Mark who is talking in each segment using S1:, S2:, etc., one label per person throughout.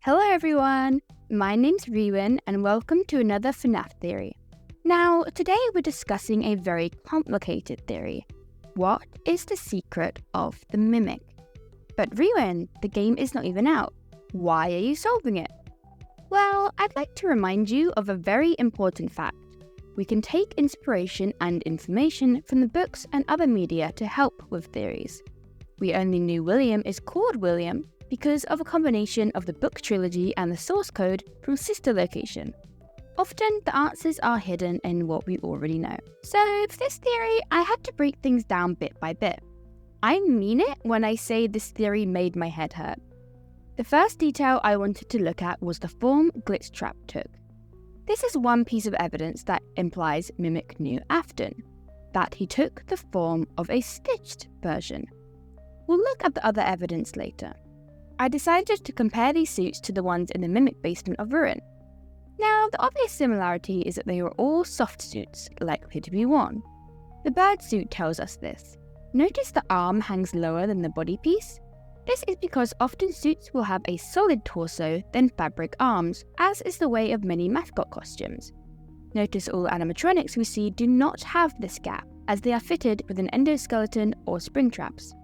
S1: Hello everyone, my name's Rewyn and welcome to another FNAF theory. Now, today we're discussing a very complicated theory. What is the secret of the Mimic? But Rewyn, the game is not even out. Why are you solving it? Well, I'd like to remind you of a very important fact. We can take inspiration and information from the books and other media to help with theories. We only knew William is called William because of a combination of the book trilogy and the source code from Sister Location. Often, the answers are hidden in what we already know. So for this theory, I had to break things down bit by bit. I mean it when I say this theory made my head hurt. The first detail I wanted to look at was the form Glitch Trap took. This is one piece of evidence that implies Mimic knew Afton, that he took the form of a stitched version. We'll look at the other evidence later. I decided to compare these suits to the ones in the Mimic basement of Ruin. Now, the obvious similarity is that they were all soft suits, likely to be worn. The bird suit tells us this. Notice the arm hangs lower than the body piece? This is because often suits will have a solid torso, then fabric arms, as is the way of many mascot costumes. Notice all animatronics we see do not have this gap, as they are fitted with an endoskeleton or spring traps.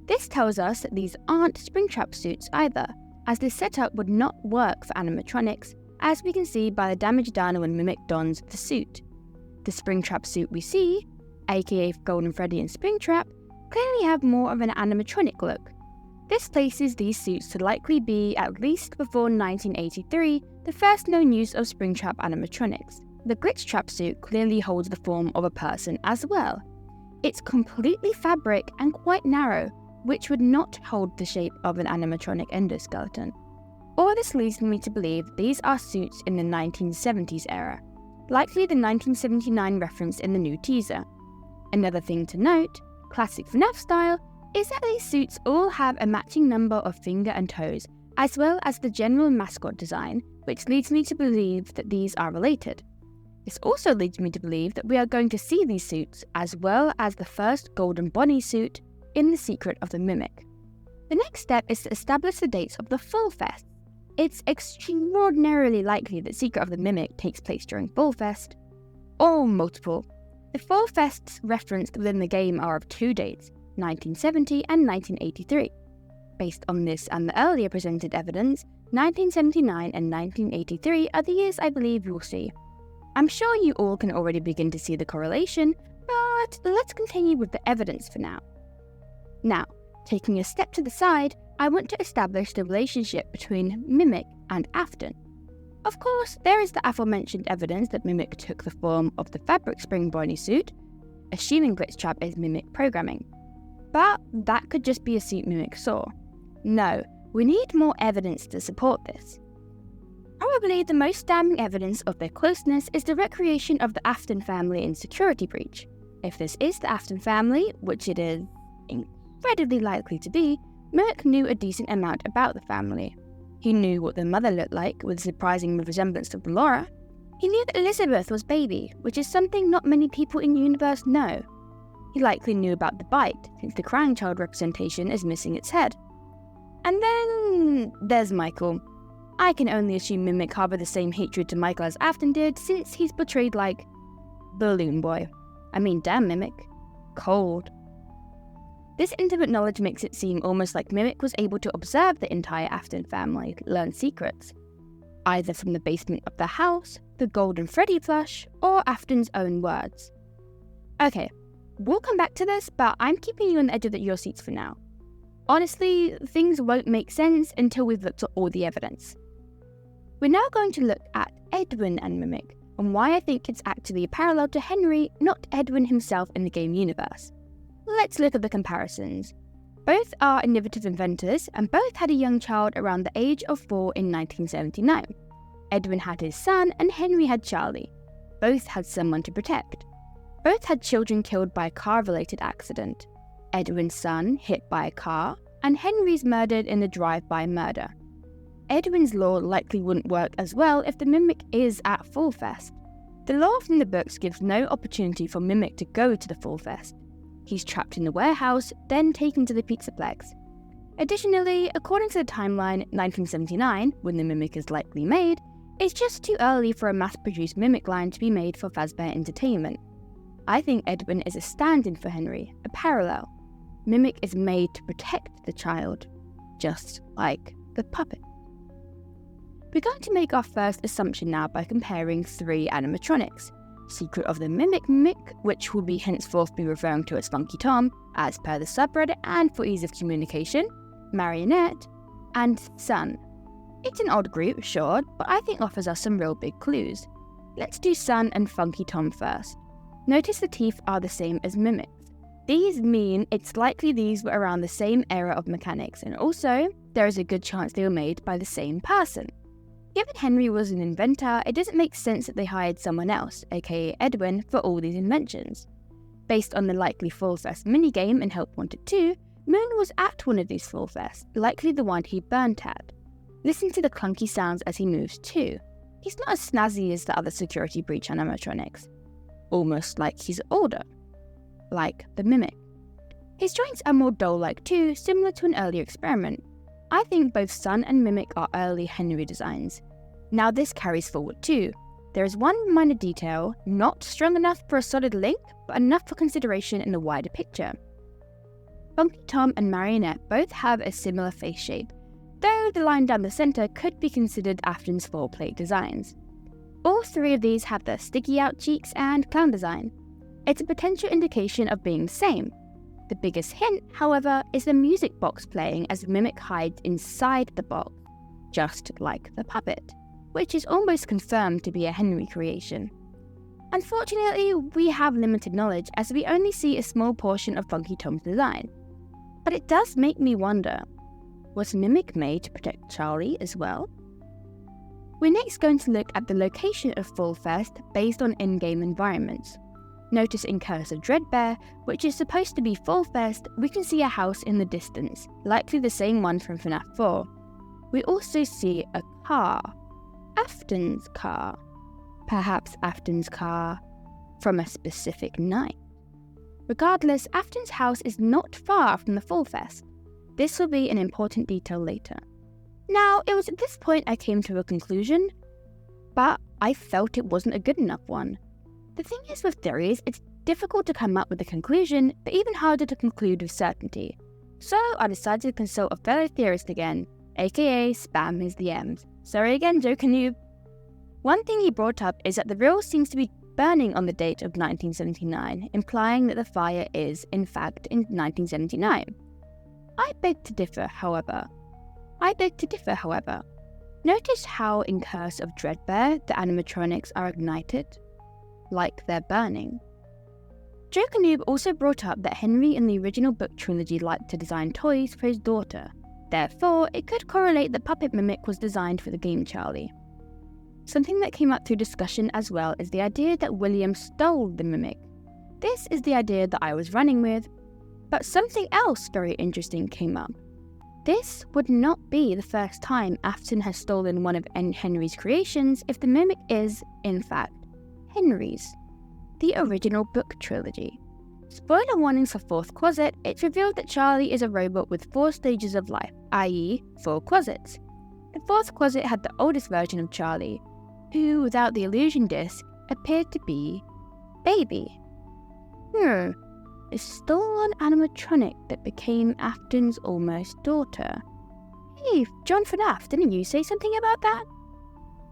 S1: This tells us that these aren't Springtrap suits either, as this setup would not work for animatronics, as we can see by the damage done when Mimic dons the suit. The Springtrap suit we see, aka Golden Freddy and Springtrap, clearly have more of an animatronic look. This places these suits to likely be, at least before 1983, the first known use of Springtrap animatronics. The Glitch Trap suit clearly holds the form of a person as well. It's completely fabric and quite narrow, which would not hold the shape of an animatronic endoskeleton. All this leads me to believe these are suits in the 1970s era, likely the 1979 reference in the new teaser. Another thing to note, classic FNAF style, is that these suits all have a matching number of finger and toes, as well as the general mascot design, which leads me to believe that these are related. This also leads me to believe that we are going to see these suits, as well as the first Golden Bonnie suit, in the Secret of the Mimic. The next step is to establish the dates of the Fall Fest. It's extraordinarily likely that Secret of the Mimic takes place during Fall Fest, or multiple. The Fall Fests referenced within the game are of two dates, 1970 and 1983. Based on this and the earlier presented evidence, 1979 and 1983 are the years I believe you'll see. I'm sure you all can already begin to see the correlation, but let's continue with the evidence for now. Now, taking a step to the side, I want to establish the relationship between Mimic and Afton. Of course, there is the aforementioned evidence that Mimic took the form of the fabric spring Bonnie suit, assuming Glitch Trap is Mimic programming. But that could just be a suit Mimic saw. No, we need more evidence to support this. Probably the most damning evidence of their closeness is the recreation of the Afton family in Security Breach. If this is the Afton family, which it is incredibly likely to be, Mimic knew a decent amount about the family. He knew what their mother looked like, with a surprising resemblance to Laura. He knew that Elizabeth was baby, which is something not many people in the universe know. He likely knew about the bite, since the crying child representation is missing its head. And then there's Michael. I can only assume Mimic harbored the same hatred to Michael as Afton did, since he's portrayed like Balloon Boy. I mean, damn Mimic. Cold. This intimate knowledge makes it seem almost like Mimic was able to observe the entire Afton family learn secrets, either from the basement of the house, the Golden Freddy plush, or Afton's own words. Okay, we'll come back to this, but I'm keeping you on the edge of your seats for now. Honestly, things won't make sense until we've looked at all the evidence. We're now going to look at Edwin and Mimic, and why I think it's actually a parallel to Henry, not Edwin himself in the game universe. Let's look at the comparisons. Both are innovative inventors, and both had a young child around the age of 4 in 1979. Edwin had his son, and Henry had Charlie. Both had someone to protect. Both had children killed by a car-related accident. Edwin's son hit by a car, and Henry's murdered in a drive-by murder. Edwin's lore likely wouldn't work as well if the Mimic is at Fall Fest. The lore from the books gives no opportunity for Mimic to go to the Fall Fest. He's trapped in the warehouse, then taken to the Pizzaplex. Additionally, according to the timeline, 1979, when the Mimic is likely made, it's just too early for a mass-produced Mimic line to be made for Fazbear Entertainment. I think Edwin is a stand-in for Henry, a parallel. Mimic is made to protect the child, just like the puppet. We're going to make our first assumption now by comparing 3 animatronics. Secret of the Mimic, which will be henceforth be referring to as Funky Tom, as per the subreddit and for ease of communication, Marionette, and Sun. It's an odd group, sure, but I think offers us some real big clues. Let's do Sun and Funky Tom first. Notice the teeth are the same as Mimics. These mean it's likely these were around the same era of mechanics, and also, there is a good chance they were made by the same person. Given Henry was an inventor, it doesn't make sense that they hired someone else, aka Edwin, for all these inventions. Based on the likely Fall Fest minigame in Help Wanted 2, Moon was at one of these Fall Fests, likely the one he burnt at. Listen to the clunky sounds as he moves too. He's not as snazzy as the other security breach animatronics. Almost like he's older. Like the Mimic. His joints are more doll-like too, similar to an earlier experiment. I think both Sun and Mimic are early Henry designs. Now this carries forward too. There is one minor detail, not strong enough for a solid link, but enough for consideration in the wider picture. Funky Tom and Marionette both have a similar face shape, though the line down the centre could be considered Afton's 4-plate designs. All 3 of these have the sticky out cheeks and clown design. It's a potential indication of being the same. The biggest hint, however, is the music box playing as the Mimic hides inside the box, just like the puppet, which is almost confirmed to be a Henry creation. Unfortunately, we have limited knowledge as we only see a small portion of Funky Tom's design. But it does make me wonder, was Mimic made to protect Charlie as well? We're next going to look at the location of Fall Fest based on in-game environments. Notice in Curse of Dreadbear, which is supposed to be Fall Fest, we can see a house in the distance, likely the same one from FNAF 4. We also see a car. Afton's car. Perhaps Afton's car from a specific night. Regardless, Afton's house is not far from the Fall Fest. This will be an important detail later. Now, it was at this point I came to a conclusion, but I felt it wasn't a good enough one. The thing is with theories, it's difficult to come up with a conclusion, but even harder to conclude with certainty. So I decided to consult a fellow theorist again, aka spam his DMs. Sorry again, Joe Canoob. One thing he brought up is that the reel seems to be burning on the date of 1979, implying that the fire is, in fact, in 1979. I beg to differ, however. Notice how in Curse of Dreadbear, the animatronics are ignited, like they're burning. Joe Canoob also brought up that Henry in the original book trilogy liked to design toys for his daughter. Therefore, it could correlate that Puppet Mimic was designed for the game Charlie. Something that came up through discussion as well is the idea that William stole the Mimic. This is the idea that I was running with, but something else very interesting came up. This would not be the first time Afton has stolen one of Henry's creations if the Mimic is, in fact, Henry's, the original book trilogy. Spoiler warnings for Fourth Closet, it's revealed that Charlie is a robot with 4 stages of life, i.e. 4 closets. The Fourth Closet had the oldest version of Charlie, who, without the illusion disc, appeared to be Baby. A stolen animatronic that became Afton's almost daughter. Hey, John FNAF, didn't you say something about that?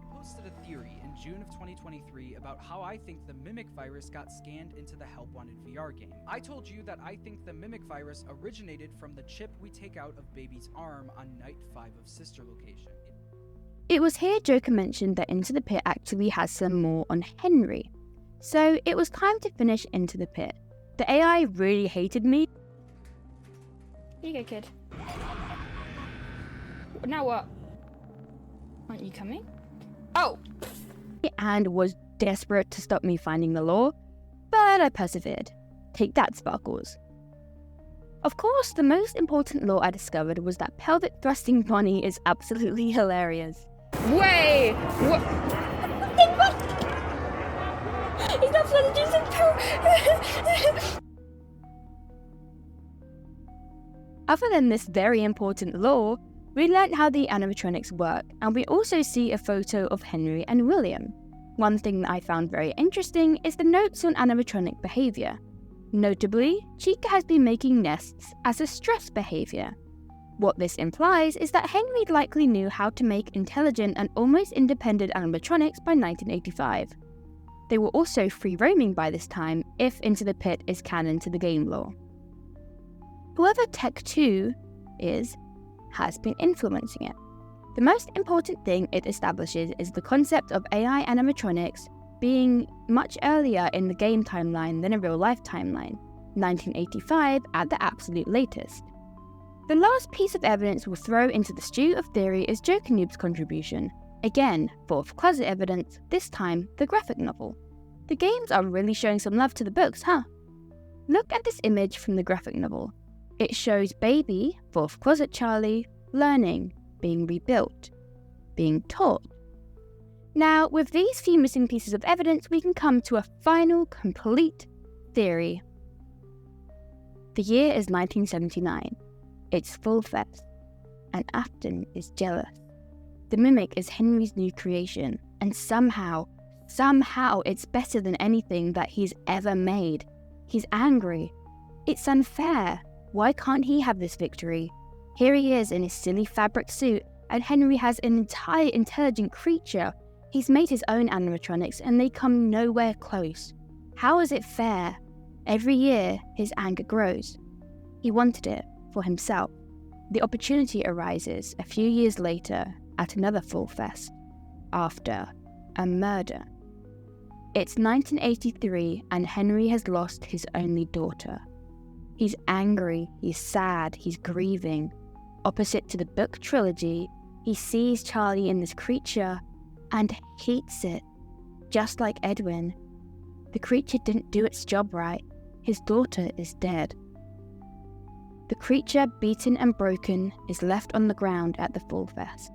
S2: I posted a theory in June of 2023 about how I think the Mimic virus got scanned into the Help Wanted VR game. I told you that I think the Mimic virus originated from the chip we take out of Baby's arm on Night 5 of Sister Location.
S1: It was here Joker mentioned that Into the Pit actually has some more on Henry. So it was time to finish Into the Pit. The AI really hated me. Here you go, kid. Now what? Aren't you coming? Oh! And was desperate to stop me finding the lore, but I persevered. Take that, Sparkles. Of course, the most important lore I discovered was that pelvic thrusting Bonnie is absolutely hilarious. Way! What? He's not trying to do something. Other than this very important lore, we learned how the animatronics work, and we also see a photo of Henry and William. One thing that I found very interesting is the notes on animatronic behaviour. Notably, Chica has been making nests as a stress behaviour. What this implies is that Henry likely knew how to make intelligent and almost independent animatronics by 1985. They were also free-roaming by this time, if Into the Pit is canon to the game lore. Whoever Tech 2 has been influencing it. The most important thing it establishes is the concept of AI animatronics being much earlier in the game timeline than a real-life timeline, 1985 at the absolute latest. The last piece of evidence we'll throw into the stew of theory is Jokanoob's contribution. Again, fourth closet evidence, this time the graphic novel. The games are really showing some love to the books, huh? Look at this image from the graphic novel. It shows baby, fourth closet Charlie, learning, being rebuilt, being taught. Now, with these few missing pieces of evidence, we can come to a final, complete theory. The year is 1979. It's Full Fest, and Afton is jealous. The Mimic is Henry's new creation, and somehow it's better than anything that he's ever made. He's angry. It's unfair. Why can't he have this victory? Here he is in his silly fabric suit, and Henry has an entire intelligent creature. He's made his own animatronics, and they come nowhere close. How is it fair? Every year, his anger grows. He wanted it for himself. The opportunity arises a few years later at another Full Fest, after a murder. It's 1983 and Henry has lost his only daughter. He's angry, he's sad, he's grieving. Opposite to the book trilogy, he sees Charlie in this creature and hates it, just like Edwin. The creature didn't do its job right. His daughter is dead. The creature, beaten and broken, is left on the ground at the Full Fest,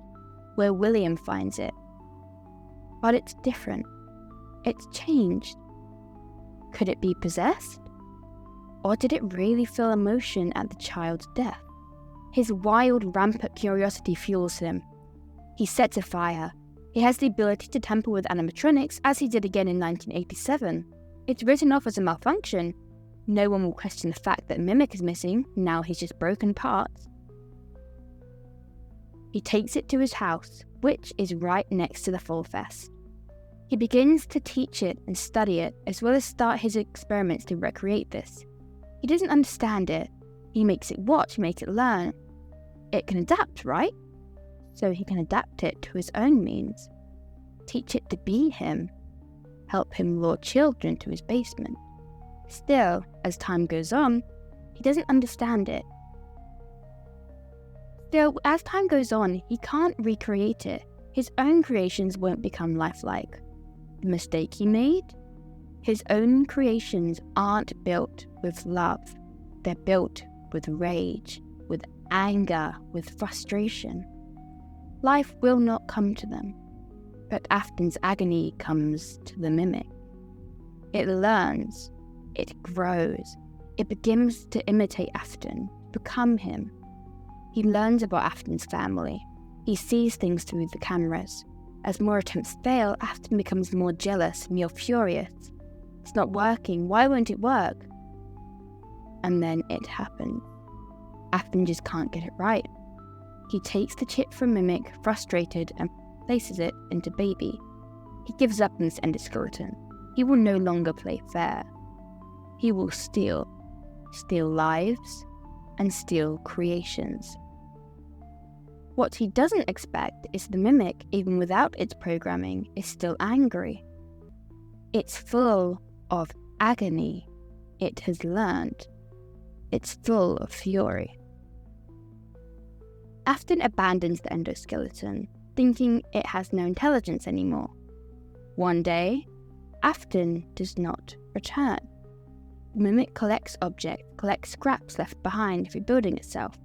S1: where William finds it. But it's different. It's changed. Could it be possessed? Or did it really feel emotion at the child's death? His wild, rampant curiosity fuels him. He sets a fire. He has the ability to tamper with animatronics, as he did again in 1987. It's written off as a malfunction. No one will question the fact that Mimic is missing, now he's just broken parts. He takes it to his house, which is right next to the Full Fest. He begins to teach it and study it, as well as start his experiments to recreate this. He doesn't understand it. He makes it watch, make it learn. It can adapt, right? So he can adapt it to his own means. Teach it to be him. Help him lure children to his basement. Still, as time goes on, he doesn't understand it. Still, as time goes on, he can't recreate it. His own creations won't become lifelike. The mistake he made? His own creations aren't built with love. They're built with rage, with anger, with frustration. Life will not come to them, but Afton's agony comes to the Mimic. It learns. It grows. It begins to imitate Afton, become him. He learns about Afton's family. He sees things through the cameras. As more attempts fail, Afton becomes more jealous, more furious. It's not working. Why won't it work? And then it happens. Afton just can't get it right. He takes the chip from Mimic, frustrated, and places it into Baby. He gives up on this endoskeleton. He will no longer play fair. He will steal lives, and steal creations. What he doesn't expect is the Mimic, even without its programming, is still angry. It's full of agony. It has learned. It's full of fury. Afton abandons the endoskeleton, thinking it has no intelligence anymore. One day, Afton does not return. The Mimic collects scraps left behind, rebuilding itself.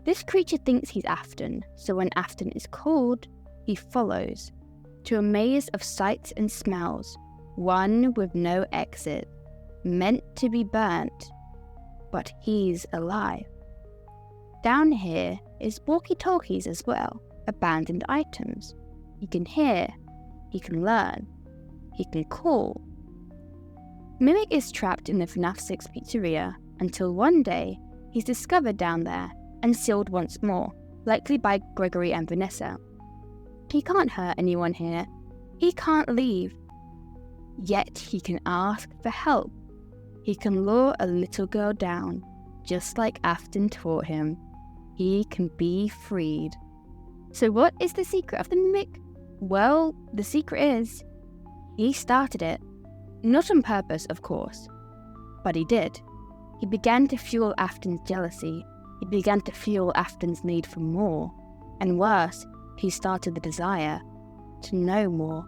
S1: This creature thinks he's Afton, so when Afton is called, he follows, to a maze of sights and smells, one with no exit, meant to be burnt, but he's alive. Down here is walkie-talkies as well, abandoned items. He can hear, he can learn, he can call. Mimic is trapped in the FNAF 6 pizzeria until one day he's discovered down there and sealed once more, likely by Gregory and Vanessa. He can't hurt anyone here. He can't leave. Yet he can ask for help. He can lure a little girl down, just like Afton taught him. He can be freed. So what is the secret of the Mimic? Well, the secret is, he started it. Not on purpose, of course, but he did. He began to fuel Afton's jealousy. He began to fuel Afton's need for more. And worse, he started the desire to know more.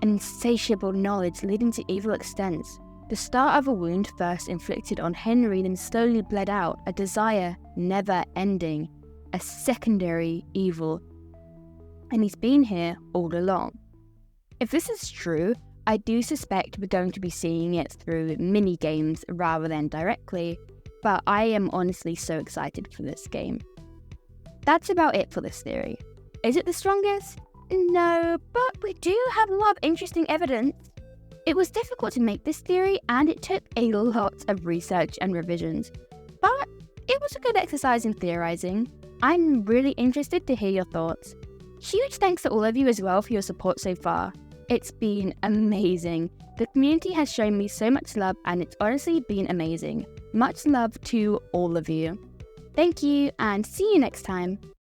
S1: An insatiable knowledge leading to evil extents. The start of a wound first inflicted on Henry then slowly bled out, a desire never ending, a secondary evil. And he's been here all along. If this is true, I do suspect we're going to be seeing it through mini-games rather than directly, but I am honestly so excited for this game. That's about it for this theory. Is it the strongest? No, but we do have a lot of interesting evidence. It was difficult to make this theory and it took a lot of research and revisions, but it was a good exercise in theorizing. I'm really interested to hear your thoughts. Huge thanks to all of you as well for your support so far. It's been amazing. The community has shown me so much love and it's honestly been amazing. Much love to all of you. Thank you and see you next time.